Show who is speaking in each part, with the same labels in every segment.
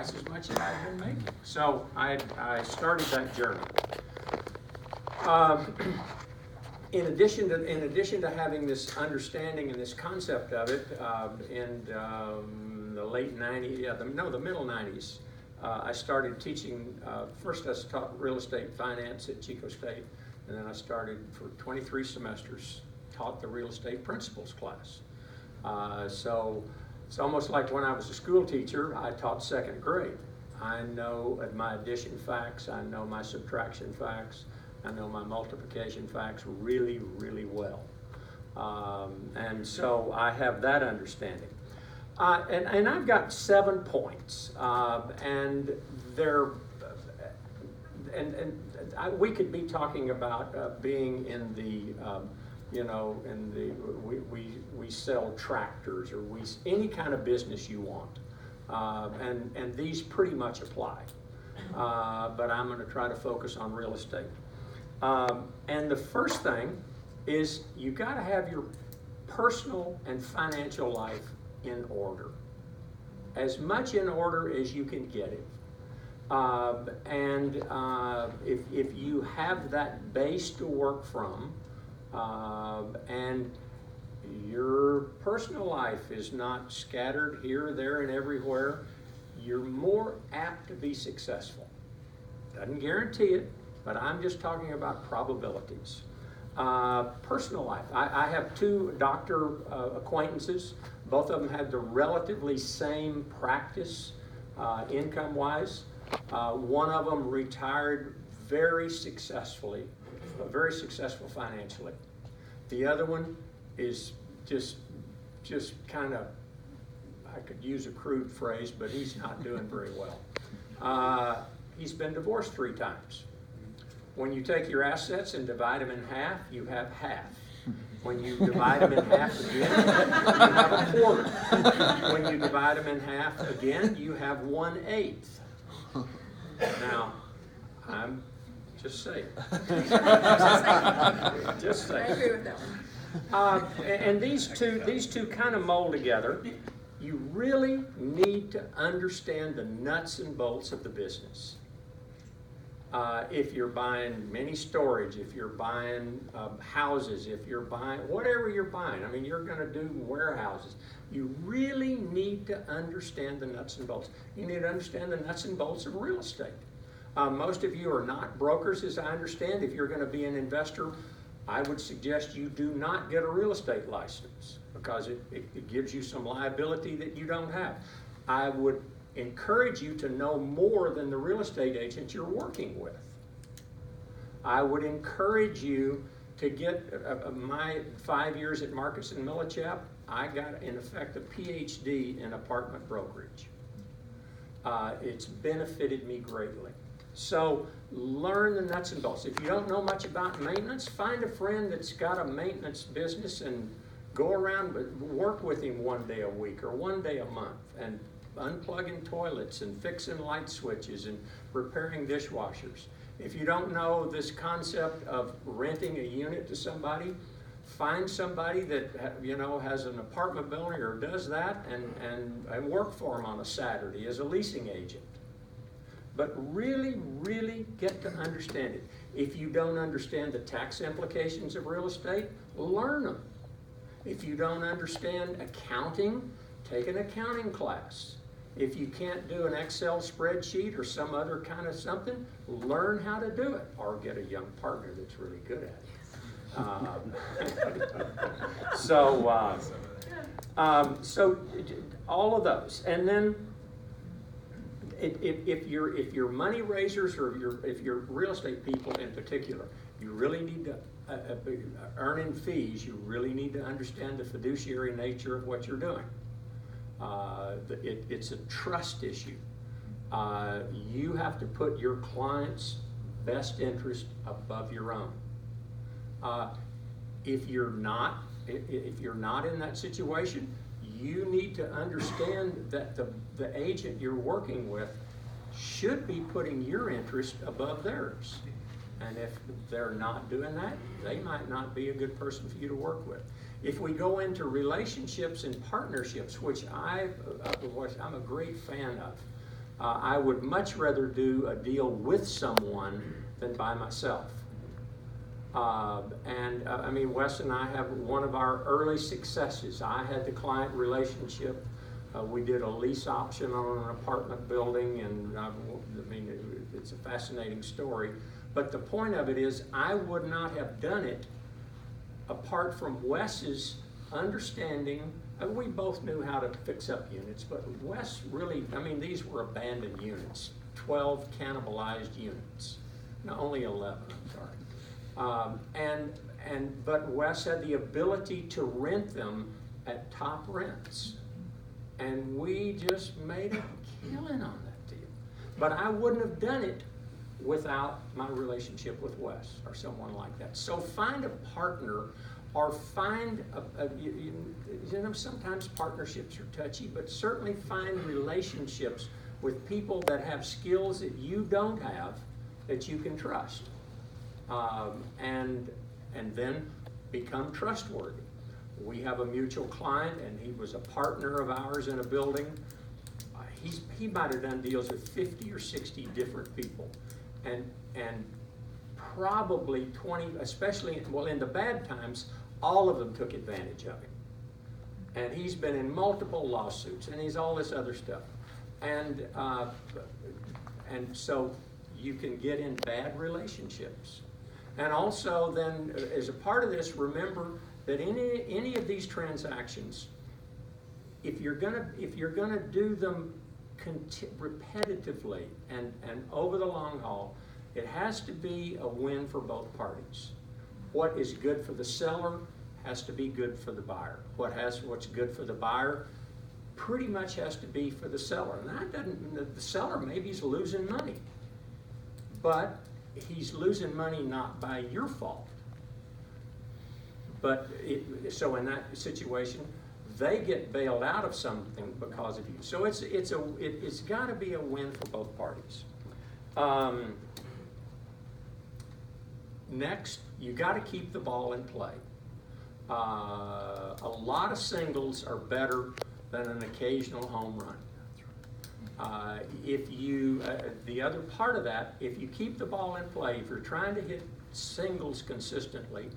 Speaker 1: twice as much as I'd been making. So I started that journey. In addition to having this understanding and this concept of it, in the late 90s, the middle 90s, I started teaching. First, I taught real estate finance at Chico State, and then I started for 23 semesters, taught the real estate principles class. So it's almost like when I was a school teacher, I taught second grade. I know my addition facts, I know my subtraction facts, I know my multiplication facts really, really well. And so I have that understanding. And I've got 7 points, and we could be talking about being in the, we sell tractors or any kind of business you want, and these pretty much apply. But I'm going to try to focus on real estate. And the first thing is you got to have your personal and financial life in order, as much in order as you can get it. If you have that base to work from, and your personal life is not scattered here, there, and everywhere, you're more apt to be successful. Doesn't guarantee it, but I'm just talking about probabilities. Personal life. I have 2 doctor acquaintances. Both of them had the relatively same practice income-wise. One of them retired very successful financially. The other one is just kind of, I could use a crude phrase, but he's not doing very well. He's been divorced 3 times. When you take your assets and divide them in half, you have half. When you divide them in half again, you have a quarter. When you divide them in half again, you have 1/8. Now, I'm just saying. Just saying.
Speaker 2: I agree with that one.
Speaker 1: And these two kind of mold together. You really need to understand the nuts and bolts of the business. If you're buying mini storage, if you're buying houses, if you're buying whatever you're buying, I mean, you're going to do warehouses. You really need to understand the nuts and bolts. You need to understand the nuts and bolts of real estate. Most of you are not brokers, as I understand. If you're going to be an investor, I would suggest you do not get a real estate license because it gives you some liability that you don't have. I would encourage you to know more than the real estate agent you're working with. I would encourage you to get my 5 years at Marcus and Millichap. I got, in effect, a PhD in apartment brokerage. It's benefited me greatly. So learn the nuts and bolts. If you don't know much about maintenance, find a friend that's got a maintenance business and go around, work with him 1 day a week or 1 day a month, and unplugging toilets and fixing light switches and repairing dishwashers. If you don't know this concept of renting a unit to somebody, find somebody that has an apartment building or does that and work for them on a Saturday as a leasing agent. But really, really get to understand it. If you don't understand the tax implications of real estate, learn them. If you don't understand accounting, take an accounting class. If you can't do an Excel spreadsheet or some other kind of something, learn how to do it, or get a young partner that's really good at it. So all of those, and then if you're money raisers or if you're real estate people in particular, you really need to earning fees. You really need to understand the fiduciary nature of what you're doing. It's a trust issue. You have to put your client's best interest above your own. If you're not in that situation, you need to understand that the agent you're working with should be putting your interest above theirs. And if they're not doing that, they might not be a good person for you to work with. If we go into relationships and partnerships, which I'm a great fan I would much rather do a deal with someone than by myself. I mean, Wes and I have one of our early successes. I had the client relationship. We did a lease option on an apartment building, and I mean, it's a fascinating story. But the point of it is, I would not have done it apart from Wes's understanding. We both knew how to fix up units, but Wes really, I mean, these were abandoned units, 12 cannibalized units. No, only 11, I'm sorry. But Wes had the ability to rent them at top rents. And we just made a killing on that deal. But I wouldn't have done it without my relationship with Wes or someone like that. So find a partner, or find you know, sometimes partnerships are touchy, but certainly find relationships with people that have skills that you don't have that you can trust, and then become trustworthy. We have a mutual client, and he was a partner of ours in a building. He might have done deals with 50 or 60 different people, and probably 20, especially, well, in the bad times, all of them took advantage of him. And he's been in multiple lawsuits, and he's all this other stuff. And so you can get in bad relationships. And also then, as a part of this, remember that any of these transactions, if you're gonna do them repetitively and over the long haul, it has to be a win for both parties. What is good for the seller has to be good for the buyer. What's good for the buyer pretty much has to be for the seller. And that doesn't, the seller maybe he's losing money, but he's losing money not by your fault. But so in that situation, they get bailed out of something because of you. So it's got to be a win for both parties. Next, you got to keep the ball in play. A lot of singles are better than an occasional home run. The other part of that, if you keep the ball in play, if you're trying to hit singles consistently,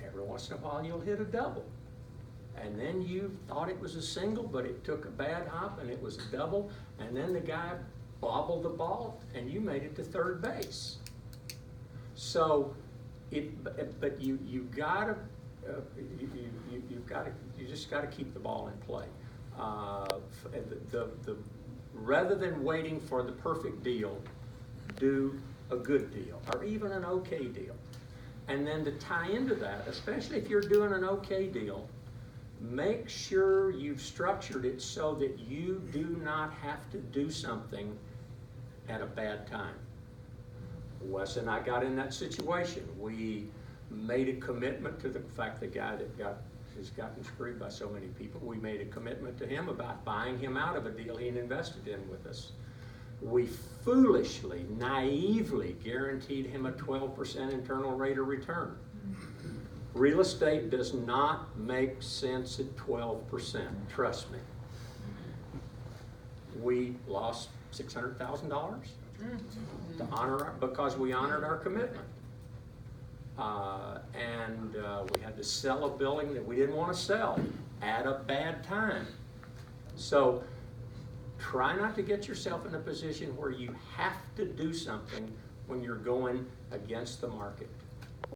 Speaker 1: every once in a while you'll hit a double. And then you thought it was a single, but it took a bad hop and it was a double, and then the guy bobbled the ball and you made it to third base. So, you just gotta keep the ball in play. Rather than waiting for the perfect deal, do a good deal or even an okay deal. And then to tie into that, especially if you're doing an okay deal, make sure you've structured it so that you do not have to do something at a bad time. Wes and I got in that situation. We made a commitment to the fact the guy that has gotten screwed by so many people, we made a commitment to him about buying him out of a deal he had invested in with us. We foolishly, naively guaranteed him a 12% internal rate of return. Real estate does not make sense at 12%, trust me. We lost $600,000 because we honored our commitment. We had to sell a building that we didn't want to sell at a bad time. So try not to get yourself in a position where you have to do something when you're going against the market.